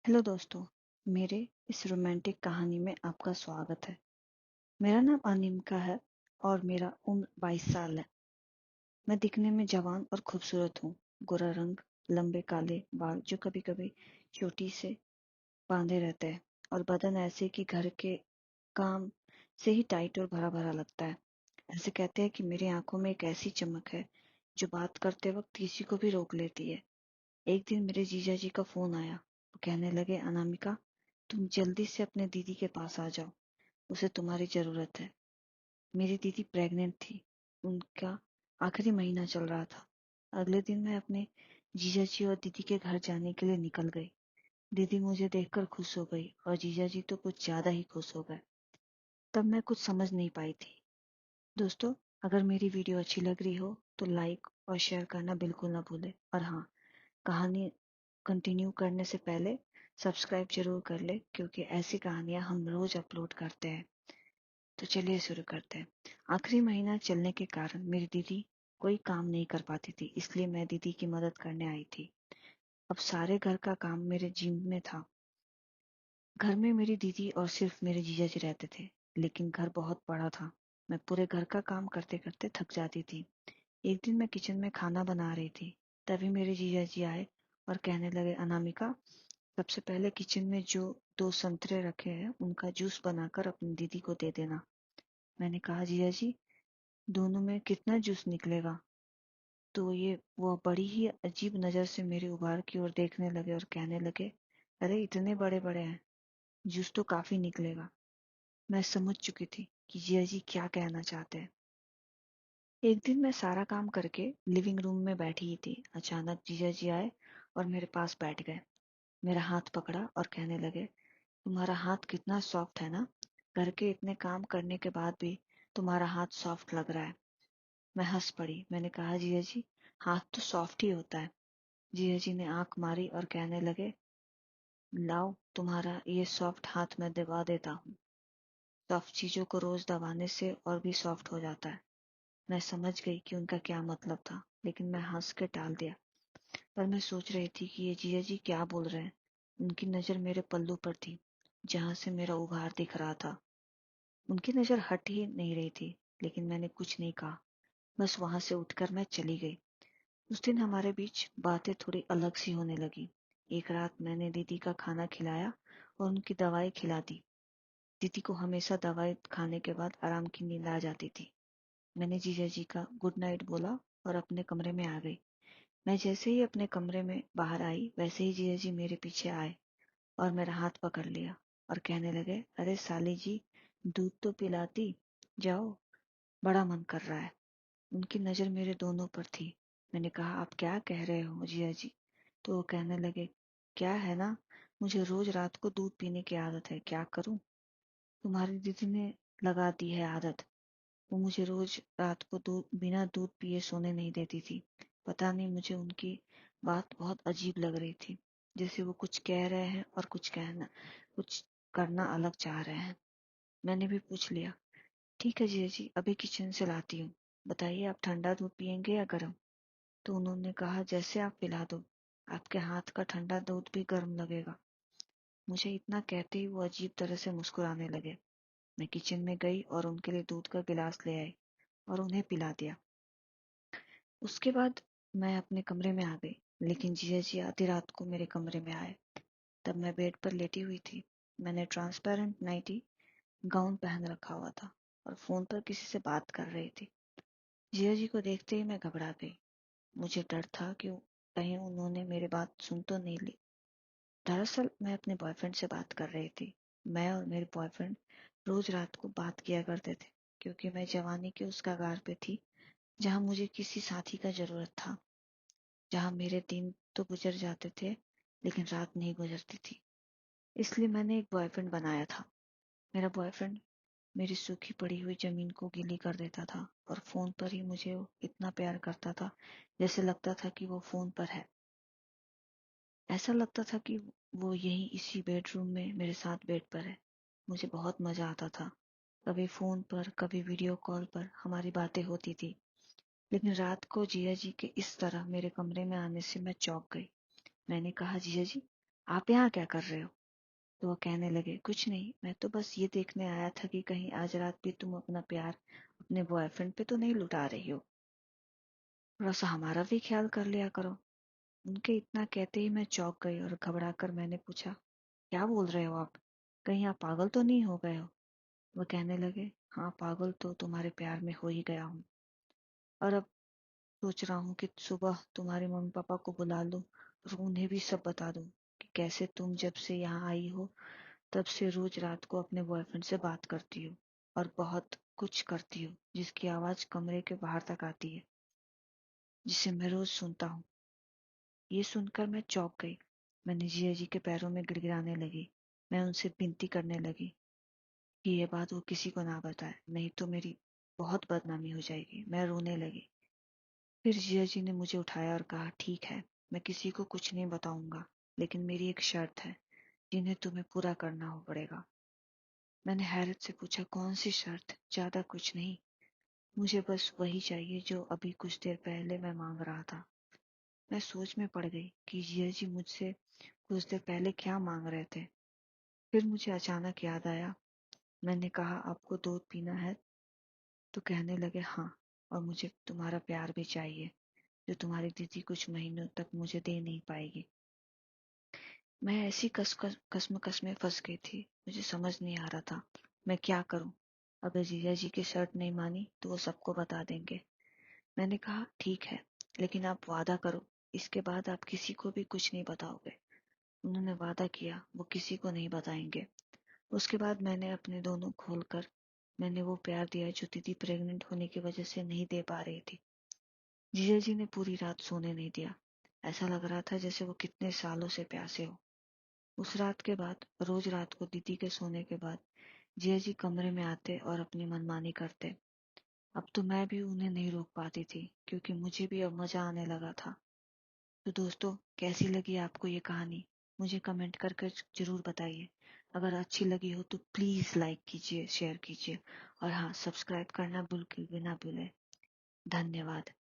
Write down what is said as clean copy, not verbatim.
Hello दोस्तों, मेरे इस रोमांटिक कहानी में आपका स्वागत है। मेरा नाम अनिमिका है और मेरा उम्र 22 साल है। मैं दिखने में जवान और खूबसूरत हूँ। गोरा रंग, लंबे काले बाल जो कभी कभी चोटी से बांधे रहते हैं और बदन ऐसे कि घर के काम से ही टाइट और भरा भरा लगता है। ऐसे कहते हैं कि मेरी आंखों में एक ऐसी चमक है जो बात करते वक्त किसी को भी रोक लेती है। एक दिन मेरे जीजा जी का फोन आया। वो कहने लगे, अनामिका, तुम जल्दी से अपने दीदी के पास आ जाओ, उसे तुम्हारी जरूरत है। मेरी दीदी प्रेग्नेंट थी। उनका आखिरी महीना चल रहा था। अगले दिन मैं अपने जीजा जी और दीदी के घर जाने के लिए निकल गई। दीदी मुझे देखकर खुश हो गई और जीजा जी तो कुछ ज्यादा ही खुश हो गए। तब मैं कुछ समझ नहीं पाई थी। दोस्तों, अगर मेरी वीडियो अच्छी लग रही हो तो लाइक और शेयर करना बिल्कुल ना भूले। और हाँ, कहानी कंटिन्यू करने से पहले सब्सक्राइब जरूर कर ले, क्योंकि ऐसी कहानियां हम रोज अपलोड करते हैं। तो चलिए शुरू करते हैं। आखिरी महीना चलने के कारण मेरी दीदी कोई काम नहीं कर पाती थी, इसलिए मैं दीदी की मदद करने आई थी। अब सारे घर का काम मेरे जिम्मे में था। घर में मेरी दीदी और सिर्फ मेरे जीजा जी रहते थे, लेकिन घर बहुत बड़ा था। मैं पूरे घर का काम करते करते थक जाती थी। एक दिन मैं किचन में खाना बना रही थी, तभी मेरे जीजा जी आए और कहने लगे, अनामिका, सबसे पहले किचन में जो 2 संतरे रखे हैं उनका जूस बनाकर अपनी दीदी को दे देना। मैंने कहा, जीजा जी, दोनों में कितना जूस निकलेगा? तो ये वो बड़ी ही अजीब नजर से मेरे उबार की ओर देखने लगे और कहने लगे, अरे इतने बड़े बड़े हैं, जूस तो काफी निकलेगा। मैं समझ चुकी थी कि जीजा जी क्या कहना चाहते हैं। एक दिन मैं सारा काम करके लिविंग रूम में बैठी ही थी। अचानक जीजा जी आए और मेरे पास बैठ गए। मेरा हाथ पकड़ा और कहने लगे, तुम्हारा हाथ कितना सॉफ्ट है ना। घर के इतने काम करने के बाद भी तुम्हारा हाथ सॉफ्ट लग रहा है। मैं हंस पड़ी। मैंने कहा, जीजा जी, हाथ तो सॉफ्ट ही होता है। जीजा जी ने आंख मारी और कहने लगे, लाओ, तुम्हारा ये सॉफ्ट हाथ मैं दबा देता हूँ। सॉफ्ट चीजों को रोज दबाने से और भी सॉफ्ट हो जाता है। मैं समझ गई कि उनका क्या मतलब था, लेकिन मैं हंस के टाल दिया। पर मैं सोच रही थी कि ये जीजा जी क्या बोल रहे हैं। उनकी नजर मेरे पल्लू पर थी, जहां से मेरा उभार दिख रहा था। उनकी नजर हट ही नहीं रही थी, लेकिन मैंने कुछ नहीं कहा। बस वहां से उठकर मैं चली गई। उस दिन हमारे बीच बातें थोड़ी अलग सी होने लगी। एक रात मैंने दीदी का खाना खिलाया और उनकी दवाई खिला दी। दीदी को हमेशा दवाई खाने के बाद आराम की नींद आ जाती थी। मैंने जीजा जी का गुड नाइट बोला और अपने कमरे में आ गई। मैं जैसे ही अपने कमरे में बाहर आई, वैसे ही जीजा जी मेरे पीछे आए और मेरा हाथ पकड़ लिया और कहने लगे, अरे साली जी, दूध तो पिलाती, जाओ, बड़ा मन कर रहा है। उनकी नजर मेरे दोनों पर थी। मैंने कहा, आप क्या कह रहे हो जीजा जी? तो वो कहने लगे, क्या है ना, मुझे रोज रात को दूध पीने की आदत है, क्या करूं? तुम्हारी दीदी ने लगा दी है आदत। वो मुझे रोज रात को दूध बिना दूध पिए सोने नहीं देती थी। पता नहीं, मुझे उनकी बात बहुत अजीब लग रही थी, जैसे वो कुछ कह रहे हैं और कुछ करना अलग चाह रहे हैं। मैंने भी पूछ लिया, ठीक है जीजा जी, अभी किचन से लाती हूँ। बताइए, आप ठंडा दूध पियेंगे या गर्म? तो उन्होंने कहा, जैसे आप पिला दो, आपके हाथ का ठंडा दूध भी गर्म लगेगा। मुझे इतना कहते ही वो अजीब तरह से मुस्कुराने लगे। मैं किचन में गई और उनके लिए दूध का गिलास ले आई और उन्हें पिला दिया। उसके बाद मैं अपने कमरे में आ गई, लेकिन जीजा जी आधी रात को मेरे कमरे में आए। तब मैं बेड पर लेटी हुई थी। मैंने ट्रांसपेरेंट नाइटी गाउन पहन रखा हुआ था और फोन पर किसी से बात कर रही थी। जीजा जी को देखते ही मैं घबरा गई। मुझे डर था कि कहीं उन्होंने मेरी बात सुन तो नहीं ली। दरअसल मैं अपने बॉयफ्रेंड से बात कर रही थी। मैं और मेरे बॉयफ्रेंड रोज रात को बात किया करते थे, क्योंकि मैं जवानी के उस कगार पे थी जहां मुझे किसी साथी का जरूरत था, जहां मेरे दिन तो गुजर जाते थे लेकिन रात नहीं गुजरती थी। इसलिए मैंने एक बॉयफ्रेंड बनाया था। मेरा बॉयफ्रेंड मेरी सूखी पड़ी हुई जमीन को गीली कर देता था और फोन पर ही मुझे वो इतना प्यार करता था, जैसे लगता था कि वो फोन पर है। ऐसा लगता था कि वो यहीं इसी बेडरूम में मेरे साथ बेड पर है। मुझे बहुत मजा आता था। कभी फोन पर, कभी वीडियो कॉल पर हमारी बातें होती थी। लेकिन रात को जिया जी के इस तरह मेरे कमरे में आने से मैं चौंक गई। मैंने कहा, जिया जी, आप यहाँ क्या कर रहे हो? तो वो कहने लगे, कुछ नहीं, मैं तो बस ये देखने आया था कि कहीं आज रात भी तुम अपना प्यार अपने बॉयफ्रेंड पे तो नहीं लुटा रही हो। थोड़ा सा हमारा भी ख्याल कर लिया करो। उनके इतना कहते ही मैं चौंक गई और घबरा कर मैंने पूछा, क्या बोल रहे हो आप? कहीं आप पागल तो नहीं हो गए हो? वो कहने लगे, हाँ, पागल तो तुम्हारे प्यार में हो ही गया हूँ। और अब सोच रहा हूँ कि सुबह तुम्हारे मम्मी पापा को बुला लूं और उन्हें भी सब बता दूं कि कैसे तुम जब से यहाँ आई हो तब से रोज रात को अपने बॉयफ्रेंड से बात करती हो और बहुत कुछ करती हो जिसकी आवाज कमरे के बाहर तक आती है, जिसे मैं रोज सुनता हूँ। ये सुनकर मैं चौंक गई। मैंने जिया जी के पैरों में गिड़गिड़ाने लगी। मैं उनसे विनती करने लगी कि ये बात वो किसी को ना बताए, नहीं तो मेरी बहुत बदनामी हो जाएगी। मैं रोने लगी। फिर जिया जी ने मुझे उठाया और कहा, ठीक है, मैं किसी को कुछ नहीं बताऊंगा, लेकिन मेरी एक शर्त है जिन्हें तुम्हें पूरा करना हो पड़ेगा। मैंने हैरत से पूछा, कौन सी शर्त? ज्यादा कुछ नहीं, मुझे बस वही चाहिए जो अभी कुछ देर पहले मैं मांग रहा था। मैं सोच में पड़ गई कि जिया जी मुझसे कुछ देर पहले क्या मांग रहे थे। फिर मुझे अचानक याद आया। मैंने कहा, आपको दूध पीना है? तो कहने लगे, हाँ, और मुझे तुम्हारा प्यार भी चाहिए जो तुम्हारी दीदी कुछ महीनों तक मुझे दे नहीं पाएगी। मैं ऐसी कसमकस में फंस गई थी, मुझे समझ नहीं आ रहा था मैं क्या करूं। अगर जीजा जी की शर्त नहीं मानी तो वो सबको बता देंगे। मैंने कहा, ठीक है, लेकिन आप वादा करो इसके बाद आप किसी को भी कुछ नहीं बताओगे। उन्होंने वादा किया वो किसी को नहीं बताएंगे। उसके बाद मैंने अपने दोनों खोलकर मैंने वो प्यार दिया जो दीदी प्रेग्नेंट होने की वजह से नहीं दे पा रही थी। जीजा जी ने पूरी रात सोने नहीं दिया। ऐसा लग रहा था जैसे वो कितने सालों से प्यासे हो। उस रात के बाद रोज रात को दीदी के सोने के बाद जिया जी कमरे में आते और अपनी मनमानी करते। अब तो मैं भी उन्हें नहीं रोक पाती थी क्योंकि मुझे भी अब मजा आने लगा था। तो दोस्तों, कैसी लगी आपको ये कहानी? मुझे कमेंट करके जरूर बताइए। अगर अच्छी लगी हो तो प्लीज लाइक कीजिए, शेयर कीजिए और हाँ, सब्सक्राइब करना बिल्कुल भी ना भूलें। धन्यवाद।